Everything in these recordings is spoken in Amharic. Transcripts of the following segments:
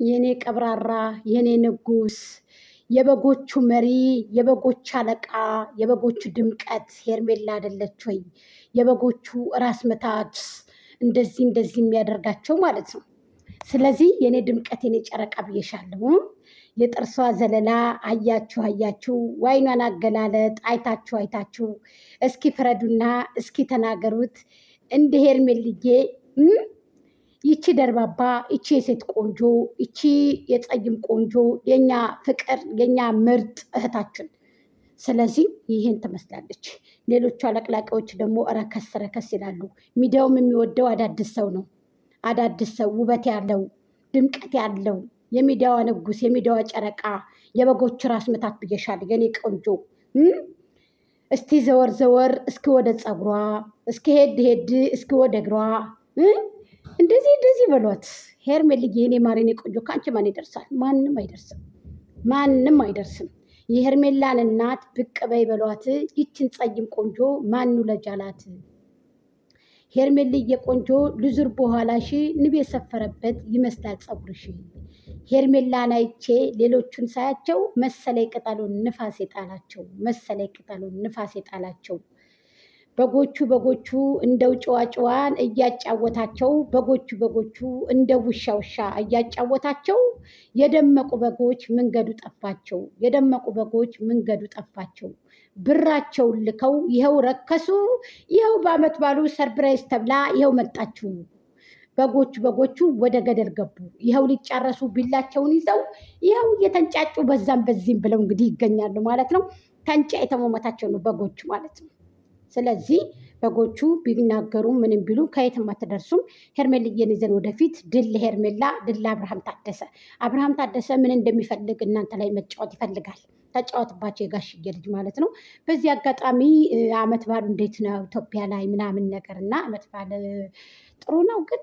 የኔ ቀብራራ የኔ ንጉስ የበጎቹ መሪ የበጎች አለቃ የበጎቹ ድምቀት ሄርሜላ አይደለች ወይ? የበጎቹ ራስ ምታት እንደዚህ የሚያደርጋቸው ማለት ነው። ስለዚህ የኔ ድምቀት የኔ ጨረቃ ብዬሻለሁ። የጥርሷ ዘለላ አያችሁ ዋይኗን አገላለጥ አይታችሁ እስኪ ፍረዱና እስኪ ተናገሩት። እንደ ሄርሜልዬ ይቺ ደርባባ ይቺ የሴት ቆንጆ ይቺ የፀይም ቆንጆ የኛ ፍቅር የኛ ምርጥ እህታችን። ስለዚህ ይህን ትመስላለች። ሌሎቹ አለቅላቂዎች ደግሞ ረከስ ይላሉ። ሚዲያውም የሚወደው አዳዲስ ሰው ነው። አዳዲስ ሰው ውበት ያለው ድምቀት ያለው የሚዲያዋ ንጉስ የሚዲያዋ ጨረቃ የበጎች ራስ ምታት ብዬሻል የኔ ቆንጆ። እስቲ ዘወር እስኪ ወደ ፀጉሯ እስኪ ሄድ እስኪ ወደ እግሯ እንደዚህ በሏት። ሄርሜልዬ የኔ ማር የኔ ቆንጆ ከአንቺ ማን ይደርሳል? ማንም አይደርስም። የሄርሜላን እናት ብቅ በይ በሏት። ይችን ፀይም ቆንጆ ማኑ ለጃላት? ሄርሜልዬ ቆንጆ ልዙር በኋላሽ ንብ የሰፈረበት ይመስላል ፀጉርሽ። ሄርሜላን አይቼ ሌሎቹን ሳያቸው መሰለኝ ቅጠሉን ንፋስ የጣላቸው። በጎቹ እንደው ጭዋጭዋን እያጫወታቸው በጎቹ እንደ ውሻ እያጫወታቸው የደመቁ በጎች መንገዱ ጠፋቸው። ብራቸውን ልከው ይኸው ረከሱ። ይኸው በአመት ባሉ ሰርፕራይዝ ተብላ ይኸው መጣችሁ። በጎቹ ወደ ገደል ገቡ። ይኸው ሊጫረሱ ቢላቸውን ይዘው ይኸው እየተንጫጩ በዛም በዚህም ብለው እንግዲህ ይገኛሉ ማለት ነው። ተንጫ የተመመታቸው ነው በጎቹ ማለት ነው። ስለዚህ በጎቹ ቢናገሩ ምንም ቢሉ ከየትም አትደርሱም። ሄርሜልዬን ይዘን ወደፊት። ድል ሄርሜላ፣ ድል አብርሃም ታደሰ። አብርሃም ታደሰ ምን እንደሚፈልግ እናንተ ላይ መጫወት ይፈልጋል። ተጫወትባቸው የጋሽዬ ልጅ ማለት ነው። በዚህ አጋጣሚ አመት ባሉ እንዴት ነው ኢትዮጵያ ላይ ምናምን ነገር እና አመት ባል ጥሩ ነው። ግን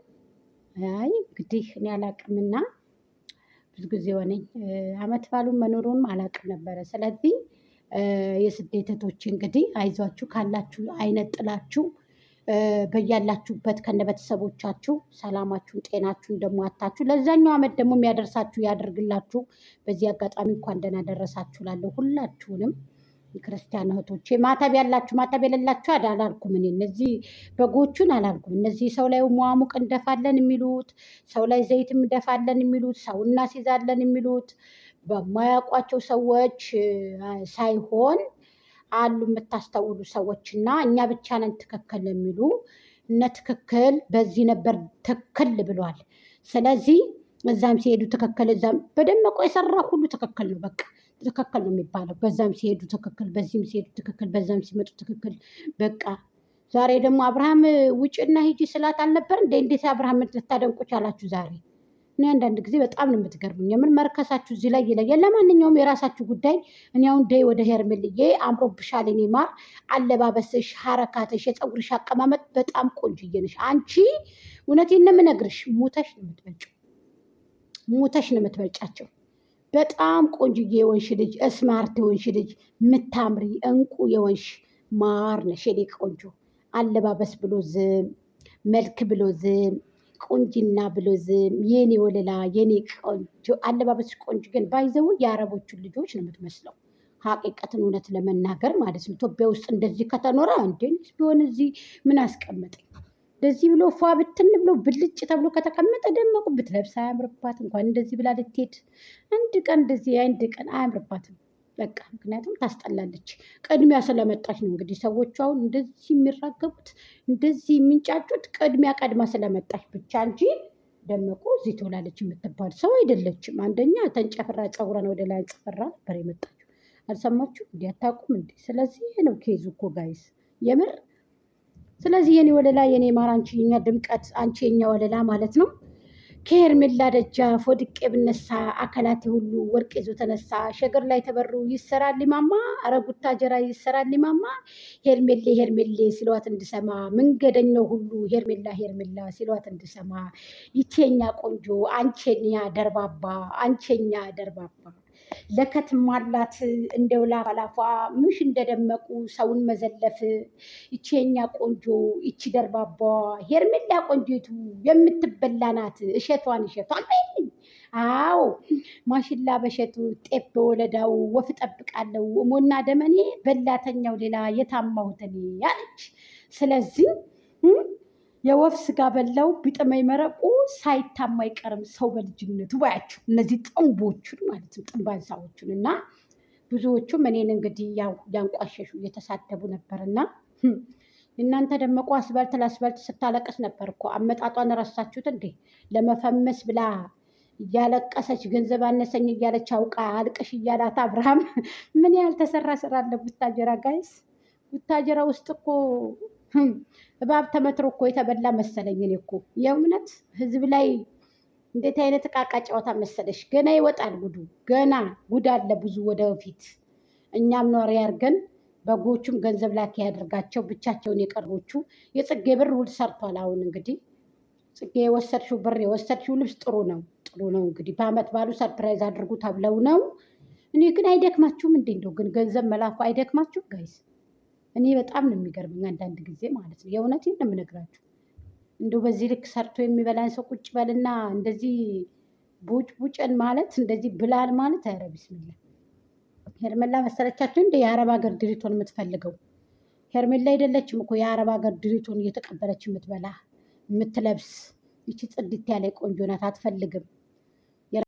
አይ እንግዲህ እኔ አላቅምና ብዙ ጊዜ ሆነኝ አመት ባሉን መኖሩንም አላቅም ነበረ። ስለዚህ የስደት እህቶች እንግዲህ አይዟችሁ፣ ካላችሁ አይነት ጥላችሁ በያላችሁበት ከነ ቤተሰቦቻችሁ ሰላማችሁን ጤናችሁን ደግሞ አታችሁ ለዛኛው አመት ደግሞ የሚያደርሳችሁ ያደርግላችሁ። በዚህ አጋጣሚ እንኳን ደህና ደረሳችሁ ላለው ሁላችሁንም ክርስቲያን እህቶቼ፣ ማተብ ያላችሁ ማተብ የሌላችሁ አላልኩም። እኔ እነዚህ በጎቹን አላልኩም። እነዚህ ሰው ላይ ሙሙቅ እንደፋለን የሚሉት ሰው ላይ ዘይት እንደፋለን የሚሉት ሰው እናስይዛለን የሚሉት በማያውቋቸው ሰዎች ሳይሆን አሉ የምታስተውሉ ሰዎች እና እኛ ብቻ ነን ትክክል የሚሉ እነ ትክክል በዚህ ነበር ትክክል ብሏል። ስለዚህ እዛም ሲሄዱ ትክክል እዛም በደመቆ የሰራ ሁሉ ትክክል ነው። በቃ ትክክል ነው የሚባለው። በዛም ሲሄዱ ትክክል፣ በዚህም ሲሄዱ ትክክል፣ በዛም ሲመጡ ትክክል። በቃ ዛሬ ደግሞ አብርሃም ውጭና ሂጂ ስላት አልነበር እንደ እንዴት አብርሃም ልታደንቁ ቻላችሁ ዛሬ? እኔ አንዳንድ ጊዜ በጣም ነው የምትገርሙኝ። የምን መርከሳችሁ እዚህ ላይ ይለያል። ለማንኛውም የራሳችሁ ጉዳይ። እኔ አሁን ደይ ወደ ሄርሜልዬ አምሮብሻል። እኔ ማር አለባበስሽ፣ ሀረካትሽ፣ የፀጉርሽ አቀማመጥ በጣም ቆንጅዬ ነሽ አንቺ። እውነቴን ነው የምነግርሽ። ሙተሽ ነው የምትበልጫቸው። በጣም ቆንጅዬ የወንሽ ልጅ፣ ስማርት የወንሽ ልጅ፣ ምታምሪ እንቁ የወንሽ ማር ነሽ የኔ ቆንጆ። አለባበስ ብሎ ዝም፣ መልክ ብሎ ዝም፣ ቁንጅና ብሎ ዝም። የኔ ወለላ የኔ ቆንጆ አለባበስ ቆንጆ። ግን ባይዘው የአረቦቹን ልጆች ነው የምትመስለው። ሀቂቀትን እውነት ለመናገር ማለት ነው። ኢትዮጵያ ውስጥ እንደዚህ ከተኖረ እንዴ ቢሆን እዚህ ምን አስቀመጠኝ? እንደዚህ ብሎ ፏ ብትን ብሎ ብልጭ ተብሎ ከተቀመጠ ደመቁ ብትለብስ አያምርባት? እንኳን እንደዚህ ብላ ልትሄድ አንድ ቀን እንደዚህ አንድ ቀን አያምርባትም። በቃ ምክንያቱም ታስጠላለች። ቅድሚያ ስለመጣች ነው እንግዲህ ሰዎቹ አሁን እንደዚህ የሚራገቡት እንደዚህ የሚንጫጩት ቅድሚያ ቀድማ ስለመጣች ብቻ እንጂ ደመቁ እዚህ ትውላለች የምትባል ሰው አይደለችም። አንደኛ ተንጨፍራ ፀጉሯን ወደ ላይ አንጽፈራ ነበር የመጣችው። አልሰማችሁ እንዲ አታውቁም እንዴ? ስለዚህ ይሄ ነው ኬዙ እኮ ጋይስ የምር። ስለዚህ የኔ ወለላ የኔ ማር አንቺ የኛ ድምቀት አንቺ የኛ ወለላ ማለት ነው። ከሄርሜላ ደጃፍ ወድቄ ብነሳ አካላቴ ሁሉ ወርቅ ይዞ ተነሳ። ሸገር ላይ ተበሩ ይሰራል ማማ፣ አረጉታ ጀራ ይሰራል ማማ። ሄርሜሌ ሲሏት እንድሰማ መንገደኛው ሁሉ ሄርሜላ ሲሏት እንድሰማ። ይቼኛ ቆንጆ አንቼኛ ደርባባ ለከትማላት እንደው ላፋላፏ ምሽ እንደደመቁ ሰውን መዘለፍ። ይቼኛ ቆንጆ ይቺ ደርባባ ሄርሜላ ቆንጆቱ የምትበላ ናት። እሸቷን አዎ ማሽላ በሸቱ ጤፍ በወለዳው ወፍ እጠብቃለሁ እሞና ደመኔ በላተኛው ሌላ የታማሁት እኔ አለች። ስለዚህ የወፍ ስጋ በላው ቢጥመኝ መረቁ ሳይታማ አይቀርም ሰው በልጅነቱ ባያቸው። እነዚህ ጥንቦቹን ማለት ነው ጥንባንሳዎቹን እና ብዙዎቹም እኔን እንግዲህ ያው ያንቋሸሹ እየተሳደቡ ነበርና እናንተ ደመቁ አስበልት ለአስበልት ስታለቅስ ነበር እኮ አመጣጧን ረሳችሁት እንዴ? ለመፈመስ ብላ እያለቀሰች ገንዘብ አነሰኝ እያለች አውቃ አልቅሽ እያላት አብርሃም ምን ያህል ተሰራ ስራ አለ ቡታጀራ ጋይስ። ቡታጀራ ውስጥ እኮ እባብ ተመትሮ እኮ የተበላ መሰለኝ። እኔ እኮ የእውነት ህዝብ ላይ እንዴት አይነት እቃቃ ጨዋታ መሰለሽ። ገና ይወጣል ጉዱ፣ ገና ጉድ አለ ብዙ ወደፊት። እኛም ኗሪ አድርገን በጎቹም ገንዘብ ላኪ ያደርጋቸው ብቻቸውን የቀርቦቹ። የጽጌ ብር ውል ሰርቷል። አሁን እንግዲህ ጽጌ የወሰድሽው ብር የወሰድሽው ልብስ ጥሩ ነው ጥሩ ነው። እንግዲህ በአመት ባሉ ሰርፕራይዝ አድርጉ ተብለው ነው። እኔ ግን አይደክማችሁም እንዴ? እንደው ግን ገንዘብ መላኩ አይደክማችሁ ጋይስ? እኔ በጣም ነው የሚገርመኝ አንዳንድ ጊዜ ማለት ነው። የእውነቴን ነው የምነግራችሁ። እንደው በዚህ ልክ ሰርቶ የሚበላን ሰው ቁጭ በልና እንደዚህ ቡጭ ቡጭን ማለት እንደዚህ ብላል ማለት ኧረ ቢስሚላ። ሄርሜላ መሰለቻችሁ እንደ የአረብ ሀገር ድሪቶን የምትፈልገው? ሄርሜላ አይደለችም እኮ የአረብ ሀገር ድሪቶን እየተቀበለች የምትበላ የምትለብስ። ይቺ ጽድት ያለ ቆንጆ ናት፣ አትፈልግም።